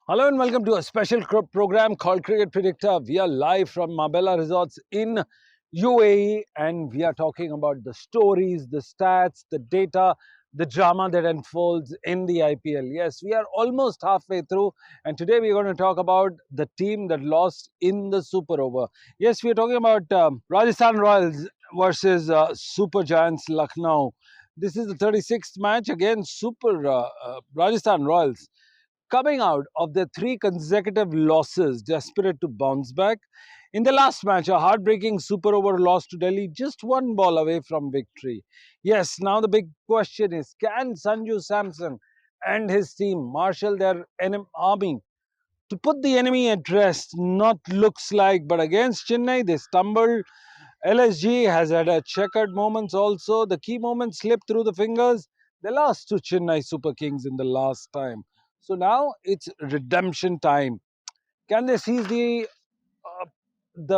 Hello and welcome to a special program called Cricket Predicta. We are live from Marbella Resorts in UAE and we are talking about the stories, the stats, the data, the drama that unfolds in the IPL. Yes, we are almost halfway through and today we are going to talk about the team that lost in the Super Over. Yes, we are talking about Rajasthan Royals versus Super Giants Lucknow. This is the 36th match against Rajasthan Royals coming out of their three consecutive losses, desperate to bounce back. In the last match, a heartbreaking super over loss to Delhi, just one ball away from victory. Yes, now the big question is can Sanju Samson and his team marshal their army to put the enemy at rest? Not looks like, but against Chennai, they stumbled. LSG has had a checkered moments also. The key moments slipped through the fingers. They lost to Chennai Super Kings in the last time. So now it's redemption time. Can they seize the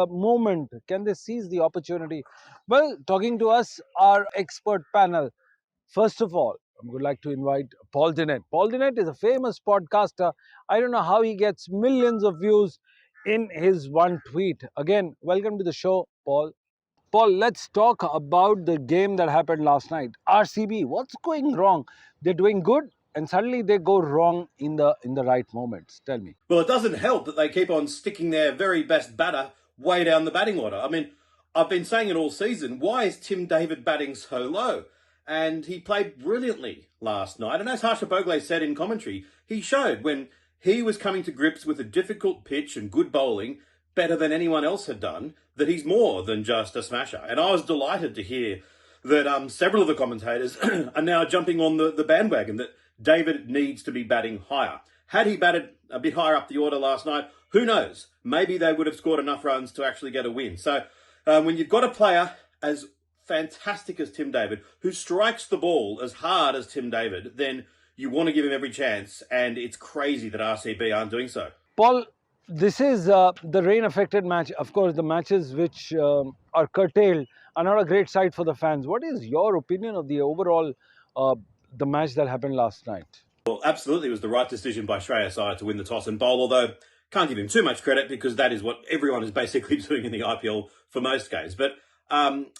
moment? Can they seize the opportunity? Well, talking to us, our expert panel. First of all, I would like to invite Paul Dinette. Paul Dinette is a famous podcaster. I don't know how he gets millions of views in his one tweet. Again, welcome to the show, Paul. Paul, let's talk about the game that happened last night. RCB, what's going wrong? They're doing good and suddenly they go wrong in the right moments. Tell me. Well, it doesn't help that they keep on sticking their very best batter way down the batting order. I mean, I've been saying it all season. Why is Tim David batting so low? And he played brilliantly last night. And as Harsha Bogle said in commentary, he showed when he was coming to grips with a difficult pitch and good bowling, better than anyone else had done, that he's more than just a smasher. And I was delighted to hear that several of the commentators are now jumping on the bandwagon that David needs to be batting higher. Had he batted a bit higher up the order last night, who knows? Maybe they would have scored enough runs to actually get a win. So when you've got a player as fantastic as Tim David, who strikes the ball as hard as Tim David, then you want to give him every chance. And it's crazy that RCB aren't doing so. Paul, this is the rain-affected match. Of course, the matches which are curtailed are not a great sight for the fans. What is your opinion of the overall the match that happened last night? Well, absolutely, it was the right decision by Shreyas Iyer to win the toss and bowl, although can't give him too much credit because that is what everyone is basically doing in the IPL for most games. But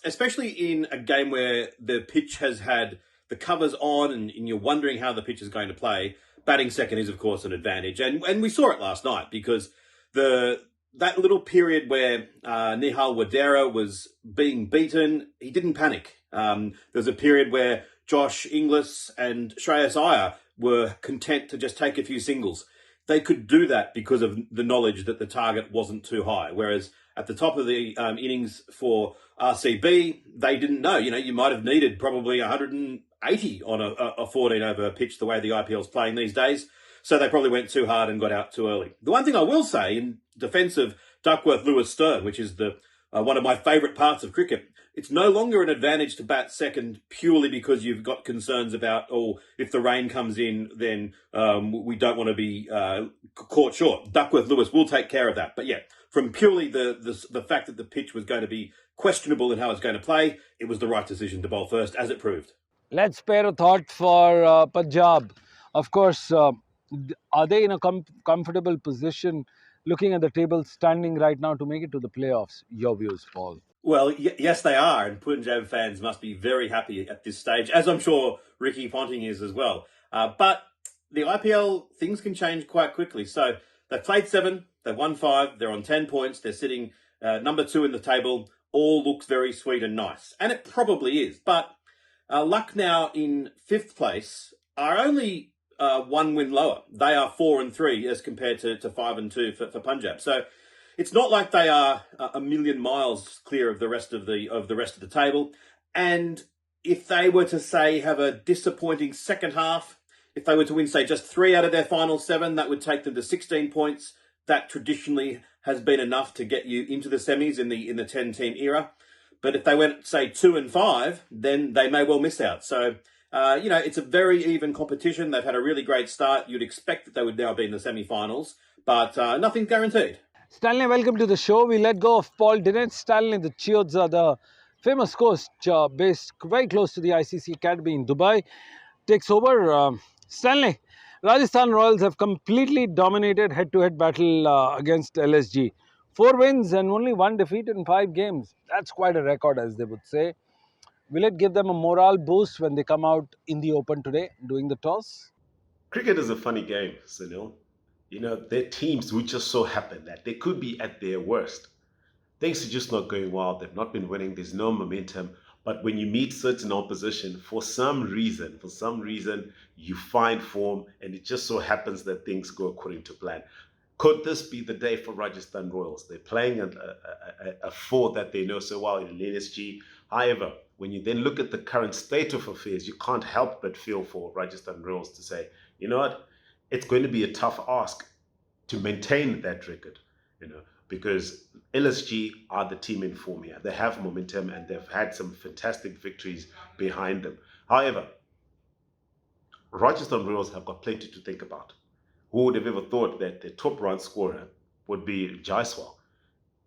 especially in a game where the pitch has had the covers on and you're wondering how the pitch is going to play, batting second is, of course, an advantage. And we saw it last night because that little period where Nihal Wadera was being beaten, he didn't panic. There's a period where Josh Inglis and Shreyas Iyer were content to just take a few singles. They could do that because of the knowledge that the target wasn't too high. Whereas at the top of the innings for RCB, they didn't know. You know, you might have needed probably 180 on a 14 over pitch the way the IPL is playing these days. So they probably went too hard and got out too early. The one thing I will say in defence of Duckworth-Lewis-Stern, which is the one of my favourite parts of cricket, it's no longer an advantage to bat second purely because you've got concerns about, if the rain comes in, then we don't want to be caught short. Duckworth-Lewis will take care of that. But yeah, from purely the fact that the pitch was going to be questionable in how it's going to play, it was the right decision to bowl first, as it proved. Let's spare a thought for Punjab. Of course, are they in a comfortable position looking at the table standing right now to make it to the playoffs? Your views, Paul? Well, yes, they are, and Punjab fans must be very happy at this stage, as I'm sure Ricky Ponting is as well. But the IPL, things can change quite quickly. So they've played 7, they've won 5, they're on 10 points, they're sitting number 2 in the table. All looks very sweet and nice, and it probably is. But Lucknow in 5th place are only 1 win lower. They are 4-3 as compared to 5-2 for Punjab. So it's not like they are a million miles clear of the rest of the table. And if they were to say have a disappointing second half, if they were to win say just 3 out of their final 7, that would take them to 16 points. That traditionally has been enough to get you into the semis in the 10-team era. But if they went say 2 and 5, then they may well miss out. So it's a very even competition. They've had a really great start. You'd expect that they would now be in the semi-finals, but nothing's guaranteed. Stanley, welcome to the show. We let go of Paul Dinette. Stanley, the Chiodza, the famous coach based very close to the ICC Academy in Dubai, takes over. Stanley, Rajasthan Royals have completely dominated head-to-head battle against LSG. 4 wins and only one defeat in 5 games. That's quite a record, as they would say. Will it give them a morale boost when they come out in the open today doing the toss? Cricket is a funny game, Sunil. You know, their teams would just so happen that they could be at their worst. Things are just not going well. They've not been winning. There's no momentum. But when you meet certain opposition, for some reason, you find form, and it just so happens that things go according to plan. Could this be the day for Rajasthan Royals? They're playing a four that they know so well in LSG. However, when you then look at the current state of affairs, you can't help but feel for Rajasthan Royals to say, you know what, it's going to be a tough ask to maintain that record, because LSG are the team in form here. They have momentum and they've had some fantastic victories behind them. However, Rajasthan Royals have got plenty to think about. Who would have ever thought that the top run scorer would be Jaiswal?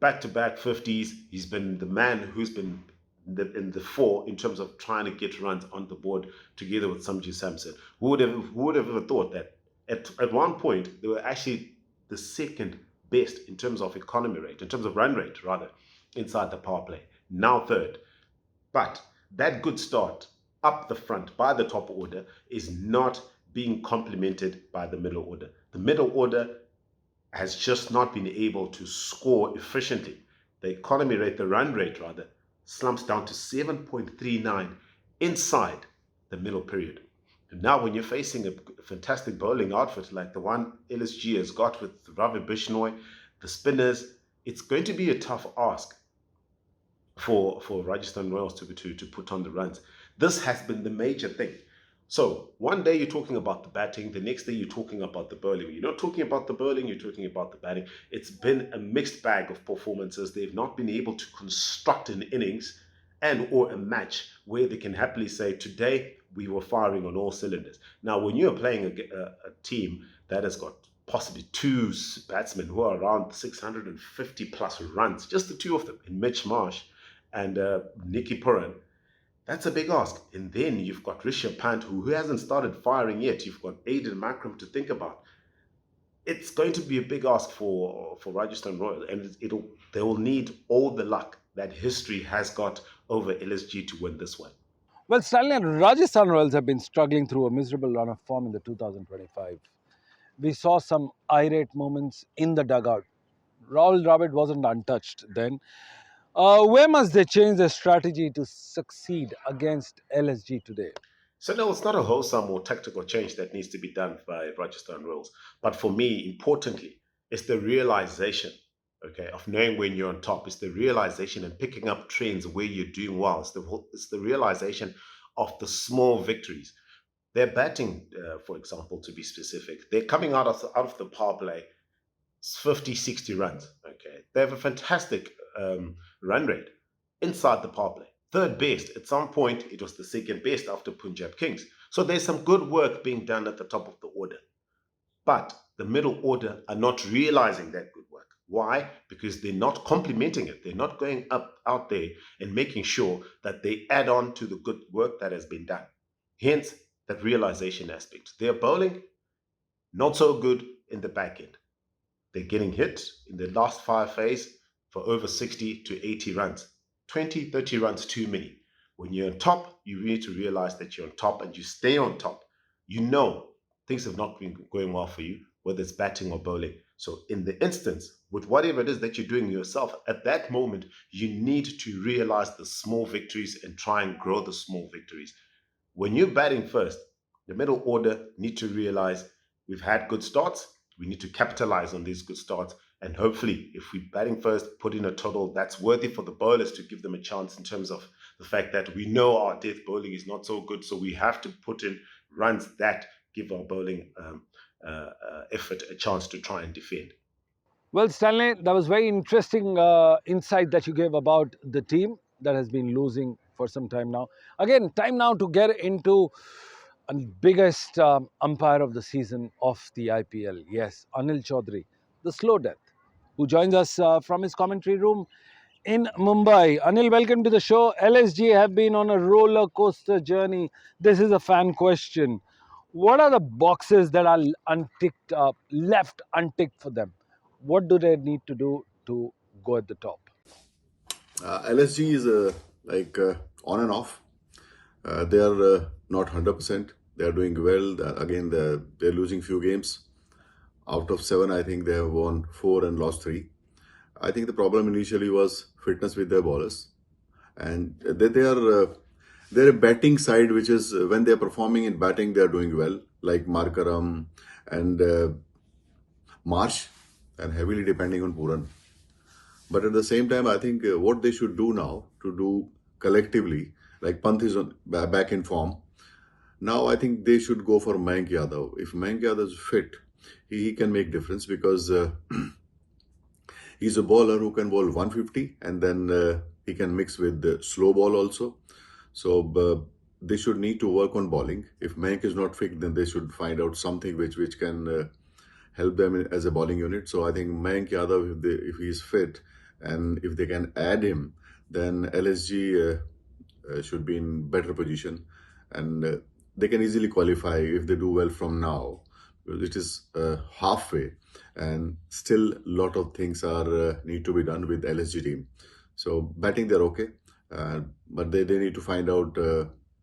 Back to back 50s. He's been the man who's been in the four in terms of trying to get runs on the board together with Samji Samson. Who would have ever thought that at one point they were actually the second best in terms of economy rate, in terms of run rate rather, inside the power play. Now third. But that good start up the front by the top order is not being complemented by the middle order. The middle order has just not been able to score efficiently. The economy rate, the run rate rather, slumps down to 7.39 inside the middle period. And now, when you're facing a fantastic bowling outfit like the one LSG has got with Ravi Bishnoi, the spinners, it's going to be a tough ask for Rajasthan Royals to put on the runs. This has been the major thing. So one day you're talking about the batting, the next day you're talking about the bowling. You're not talking about the bowling, you're talking about the batting. It's been a mixed bag of performances. They've not been able to construct an innings and or a match where they can happily say, today we were firing on all cylinders. Now, when you're playing a team that has got possibly two batsmen who are around 650 plus runs, just the two of them, in Mitch Marsh and Nicky Pooran, that's a big ask. And then you've got Rishabh Pant, who hasn't started firing yet. You've got Aiden Makram to think about. It's going to be a big ask for Rajasthan Royals, and they will need all the luck that history has got over LSG to win this one. Well, Stanley, Rajasthan Royals have been struggling through a miserable run of form in the 2025. We saw some irate moments in the dugout. Rahul Dravid wasn't untouched then. Where must they change their strategy to succeed against LSG today? So no, it's not a wholesome or tactical change that needs to be done by Rajasthan Royals. But for me, importantly, it's the realization, okay, of knowing when you're on top. It's the realization and picking up trends where you're doing well. It's the realization of the small victories. They're batting, for example, to be specific. They're coming out of the power play 50, 60 runs. Okay, they have a fantastic run rate inside the power play. Third best. At some point, it was the second best after Punjab Kings. So there's some good work being done at the top of the order. But the middle order are not realizing that good work. Why? Because they're not complementing it. They're not going up out there and making sure that they add on to the good work that has been done. Hence, that realization aspect. Their bowling, not so good in the back end. They're getting hit in the last five phase for over 60 to 80 runs. 20, 30 runs too many. When you're on top, you need to realize that you're on top and you stay on top. You know things have not been going well for you, whether it's batting or bowling. So, in the instance, with whatever it is that you're doing yourself, at that moment, you need to realize the small victories and try and grow the small victories. When you're batting first, the middle order need to realize we've had good starts. We need to capitalize on these good starts. And hopefully, if we're batting first, put in a total that's worthy for the bowlers to give them a chance in terms of the fact that we know our death bowling is not so good. So we have to put in runs that give our bowling effort a chance to try and defend. Well, Stanley, that was very interesting insight that you gave about the team that has been losing for some time now. Again, time now to get into the biggest umpire of the season of the IPL. Yes, Anil Chaudhary, the slow death, who joins us from his commentary room in Mumbai. Anil, welcome to the show. LSG have been on a roller coaster journey. This is a fan question. What are the boxes that are unticked, left unticked for them? What do they need to do to go at the top? LSG is on and off. They are not 100%. They are doing well. Again, they're losing few games. Out of 7, I think they have won 4 and lost 3. I think the problem initially was fitness with their bowlers, and they're a batting side, which is when they're performing in batting, they're doing well, like Markaram and Marsh, and heavily depending on Pooran. But at the same time, I think what they should do now to do collectively, like Pant is back in form. Now I think they should go for Mayank Yadav. If Mayank Yadav is fit, he can make difference because he's a bowler who can bowl 150 and then he can mix with the slow ball also. So they should need to work on bowling. If Mayank is not fit, then they should find out something which can help them as a bowling unit. So I think Mayank Yadav, if he is fit and if they can add him, then LSG should be in better position, and they can easily qualify if they do well from now. It is halfway, and still a lot of things are need to be done with LSG team. So batting they're okay, but they need to find out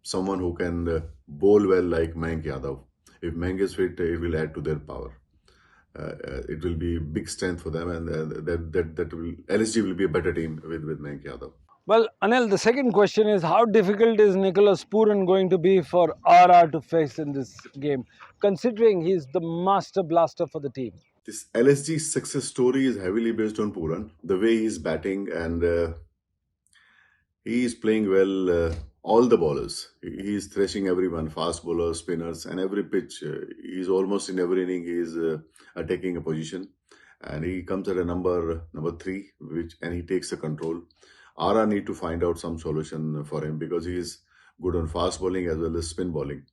someone who can bowl well like Mayank Yadav. If Mayank is fit, it will add to their power. It will be big strength for them, and that will LSG will be a better team with Mayank Yadav. Well, Anil, the second question is how difficult is Nicholas Pooran going to be for RR to face in this game, considering he's the master blaster for the team? This LSG success story is heavily based on Pooran, the way he's batting, and he is playing well. All the bowlers, he is thrashing everyone, fast bowlers, spinners, and every pitch. He's almost in every inning. He is attacking a position, and he comes at a number 3, and he takes the control. RR need to find out some solution for him because he is good on fast bowling as well as spin bowling.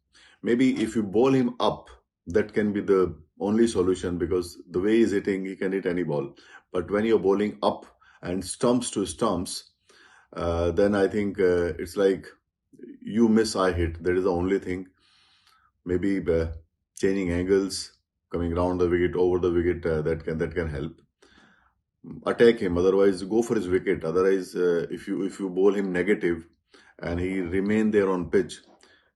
Maybe if you bowl him up, that can be the only solution because the way he's hitting, he can hit any ball. But when you're bowling up and stumps to stumps, then I think it's like you miss, I hit. That is the only thing. Maybe changing angles, coming around the wicket, over the wicket, that can help. Attack him. Otherwise, go for his wicket. Otherwise, if you bowl him negative and he remain there on pitch,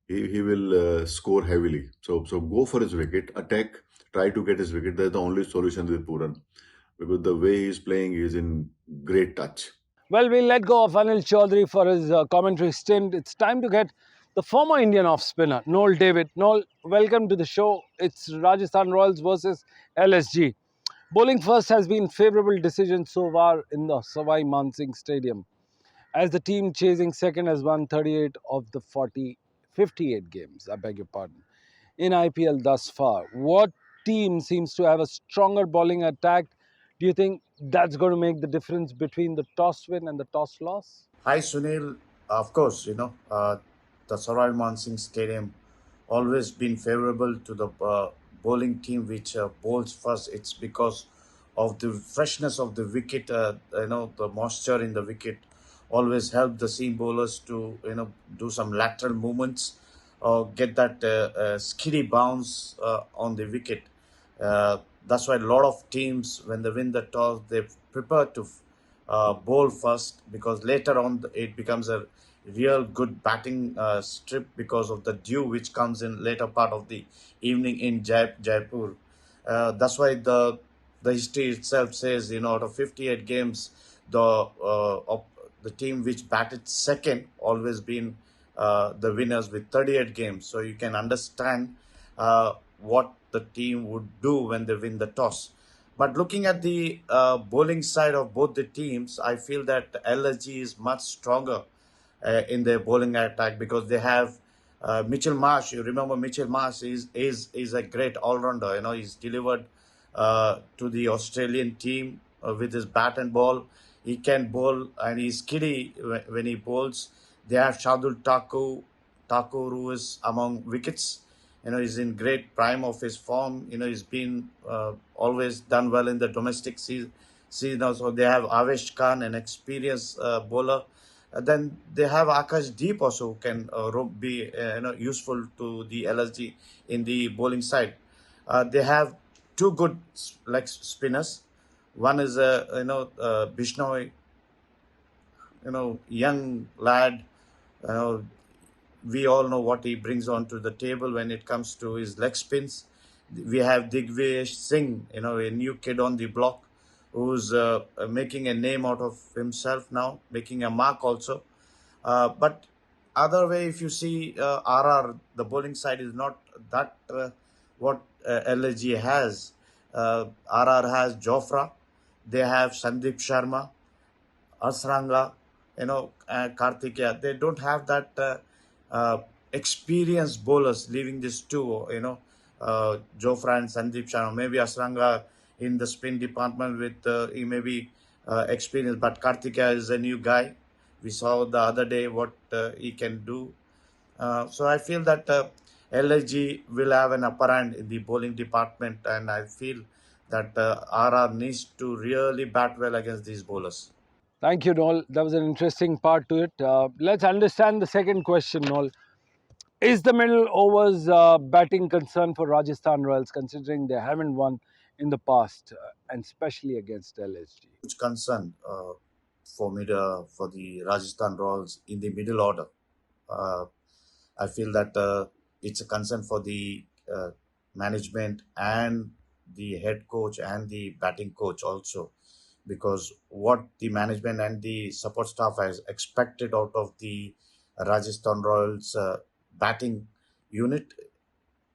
he will score heavily. So go for his wicket. Attack. Try to get his wicket. That's the only solution with Pooran because the way he's playing is in great touch. Well, we'll let go of Anil Chaudhary for his commentary stint. It's time to get the former Indian off spinner, Noel David. Noel, welcome to the show. It's Rajasthan Royals versus LSG. Bowling first has been favourable decision so far in the Savai Mansingh Stadium, as the team chasing second has won 38 of the 58 games, I beg your pardon, in IPL thus far. What team seems to have a stronger bowling attack? Do you think that's going to make the difference between the toss win and the toss loss? Hi Sunil, of course, the Sarai Mansingh Stadium always been favorable to the bowling team which bowls first. It's because of the freshness of the wicket, the moisture in the wicket always help the seam bowlers to, do some lateral movements or get that skiddy bounce on the wicket. That's why a lot of teams, when they win the toss, they prepare to bowl first because later on it becomes a real good batting strip because of the dew which comes in later part of the evening in Jaipur. That's why the history itself says, out of 58 games, the team which batted second always been the winners with 38 games. So you can understand what the team would do when they win the toss. But looking at the bowling side of both the teams, I feel that LSG is much stronger in their bowling attack because they have Mitchell Marsh. You remember Mitchell Marsh is a great all-rounder. He's delivered to the Australian team with his bat and ball. He can bowl and he's giddy when he bowls. They have Shardul Thakur, who is among wickets. He's in great prime of his form. He's been always done well in the domestic season. So they have Avesh Khan, an experienced bowler. Then they have Akash Deep also who can be useful to the LSG in the bowling side. They have two good leg spinners. One is Bishnoi, young lad. You know, we all know what he brings onto the table when it comes to his leg spins. We have Digvish Singh, a new kid on the block who's making a name out of himself now, making a mark also. But other way, if you see RR, the bowling side is not that what LSG has. RR has Jofra, they have Sandeep Sharma, Asranga, Karthikeya. They don't have that experienced bowlers leaving these two, Jofra and Sandeep Sharma. Maybe Asranga in the spin department with he may be experienced, but Karthikeya is a new guy. We saw the other day what he can do. So I feel that LSG will have an upper hand in the bowling department, and I feel that RR needs to really bat well against these bowlers. Thank you, Noel. That was an interesting part to it. Let's understand the second question, Noel. Is the middle overs batting concern for Rajasthan Royals, considering they haven't won in the past, and especially against LSG? Huge concern for the Rajasthan Royals in the middle order. Uh, I feel that it's a concern for the management and the head coach and the batting coach also, because what the management and the support staff has expected out of the Rajasthan Royals batting unit,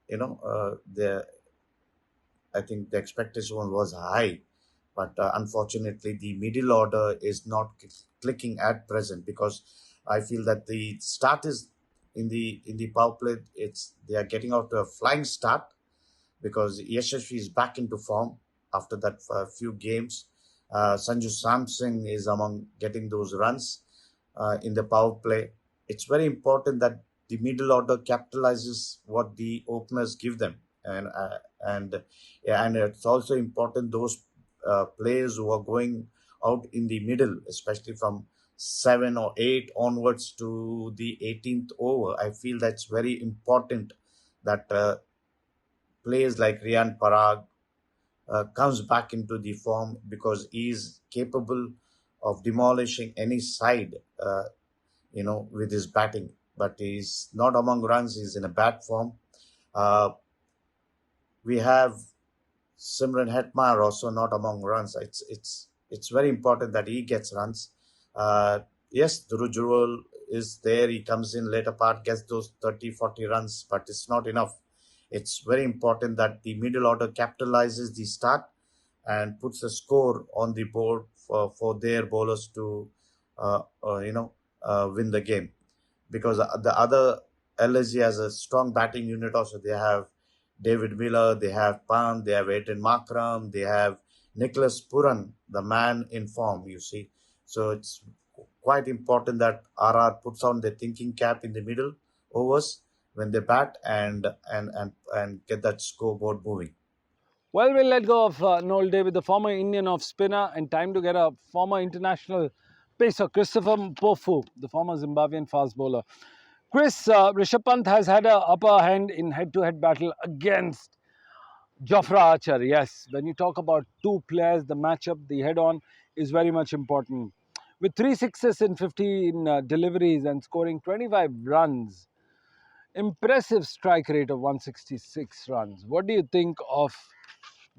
the I think the expectation was high, but unfortunately, the middle order is not clicking at present, because I feel that the start is in the power play. They are getting out to a flying start, because Yashasvi is back into form after that few games. Sanju Samsung is among getting those runs in the power play. It's very important that the middle order capitalizes what the openers give them, and yeah, and it's also important those players who are going out in the middle, especially from 7 or 8 onwards to the 18th over. I feel that's very important that players like Rian Parag comes back into the form, because he is capable of demolishing any side, with his batting. But he's not among runs, he's in a bad form. Uh, we have Simran Hetmar also not among runs. It's very important that he gets runs. Yes, Dhruv is there. He comes in later part, gets those 30, 40 runs, but it's not enough. It's very important that the middle order capitalizes the start and puts a score on the board for their bowlers to win the game, because the other LSG has a strong batting unit also. They have David Miller, they have Pan, they have Aidan Markram, they have Nicholas Pooran, the man in form, you see. So it's quite important that RR puts on the thinking cap in the middle overs when they bat, and get that scoreboard moving. Well, we'll let go of Noel David, the former Indian off spinner, and time to get a former international pacer, Christopher Mpofu, the former Zimbabwean fast bowler. Chris, Rishabh Pant has had an upper hand in head-to-head battle against Jofra Archer. Yes, when you talk about two players, the matchup, the head-on is very much important. With 3 sixes in 15 deliveries and scoring 25 runs, impressive strike rate of 166 runs. What do you think of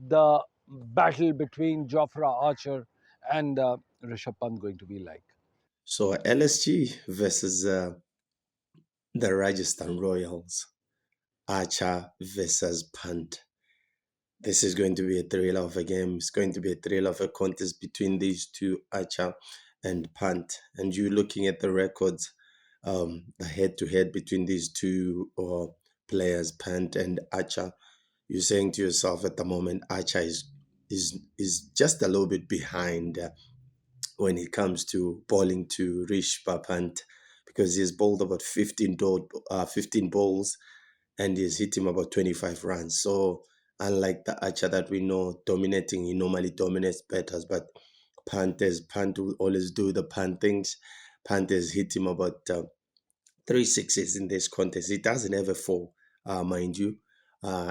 the battle between Jofra Archer and Rishabh Pant going to be like? So LSG versus the Rajasthan Royals, Archer versus Pant. This is going to be a thriller of a game. It's going to be a thriller of a contest between these two, Archer and Pant. And you looking at the records, the head-to-head between these two players, Pant and Archer, you're saying to yourself at the moment, Archer is just a little bit behind when it comes to bowling to Rishabh Pant, because he's bowled about 15 balls and he's hit him about 25 runs. So unlike the Archer that we know dominating, he normally dominates batters, but Pant will always do the Pant things. Pant has hit him about 3 6s in this contest. He doesn't have a 4, mind you,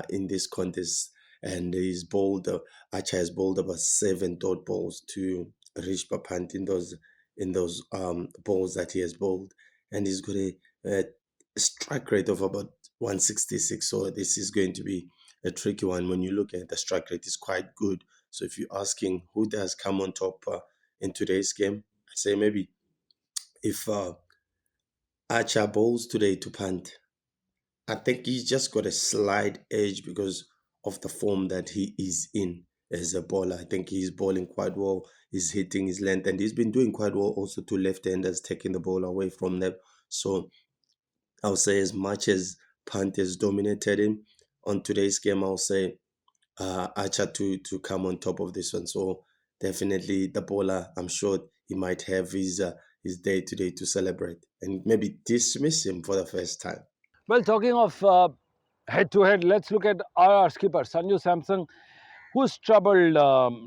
in this contest. And he's bowled, Archer has bowled about 7 dot balls to Rishabh Pant in those balls that he has bowled. And he's got a strike rate of about 166. So this is going to be a tricky one. When you look at the strike rate, is quite good. So if you're asking who does come on top in today's game, I say maybe if Archer bowls today to Pant, I think he's just got a slight edge because of the form that he is in as a bowler. I think he's bowling quite well. He's hitting his length, and he's been doing quite well also to left-handers, taking the ball away from them. So I'll say as much as Pant has dominated him on today's game, I'll say Archer to come on top of this one. So definitely the bowler, I'm sure he might have his day today to celebrate and maybe dismiss him for the first time. Well, talking of head-to-head, let's look at our skipper, Sanju Samson, who's troubled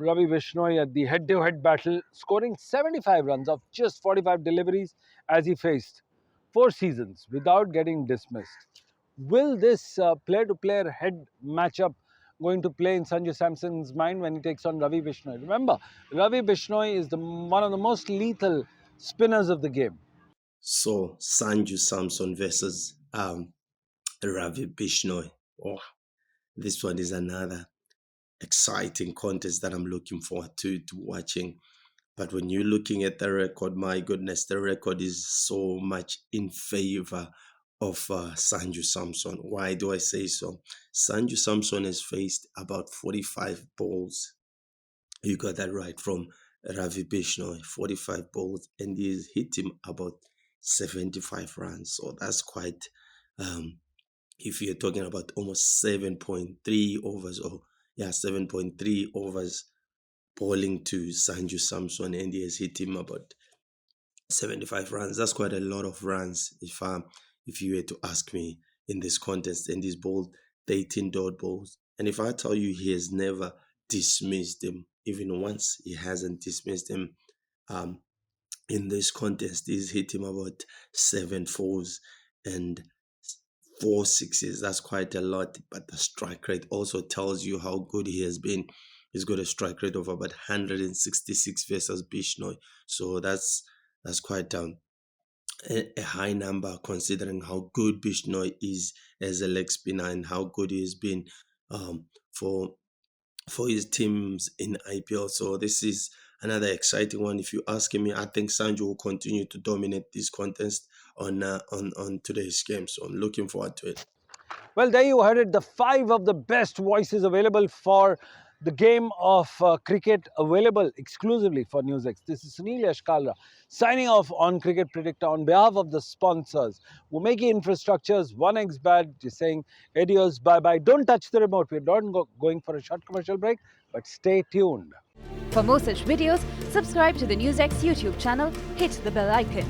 Ravi Bishnoi at the head-to-head battle, scoring 75 runs of just 45 deliveries as he faced 4 seasons without getting dismissed. Will this player-to-player head matchup going to play in Sanju Samson's mind when he takes on Ravi Bishnoi? Remember, Ravi Bishnoi is one of the most lethal spinners of the game. So Sanju Samson versus Ravi Bishnoi. Oh, this one is another exciting contest that I'm looking forward to watching. But when you're looking at the record, my goodness, the record is so much in favor of Sanju Samson. Why do I say so? Sanju Samson has faced about 45 balls. You got that right, from Ravi Bishnoi, 45 balls, and he's hit him about 75 runs. So that's quite, if you're talking about almost 7.3 overs, 7.3 overs bowling to Sanju Samson, and he has hit him about 75 runs. That's quite a lot of runs if you were to ask me in this contest. And he's bowled 18 dot balls. And if I tell you he has never dismissed him, even once, he hasn't dismissed him in this contest. He's hit him about 7 4s and 4 6s. That's quite a lot. But the strike rate also tells you how good he has been. He's got a strike rate of about 166 versus Bishnoi. So that's quite a high number, considering how good Bishnoi is as a leg spinner and how good he has been for his teams in IPL. So this is another exciting one. If you're asking me, I think Sanju will continue to dominate this contest on today's game. So I'm looking forward to it. Well, there you heard it, the 5 of the best voices available for the game of cricket, available exclusively for Newsx. This is Sunil Yashkalra signing off on Cricket Predicta on behalf of the sponsors, Umegi Infrastructures, 1x Bad, just saying adios, bye-bye. Don't touch the remote. We're not going for a short commercial break, but stay tuned. For more such videos, subscribe to the Newsx YouTube channel, hit the bell icon.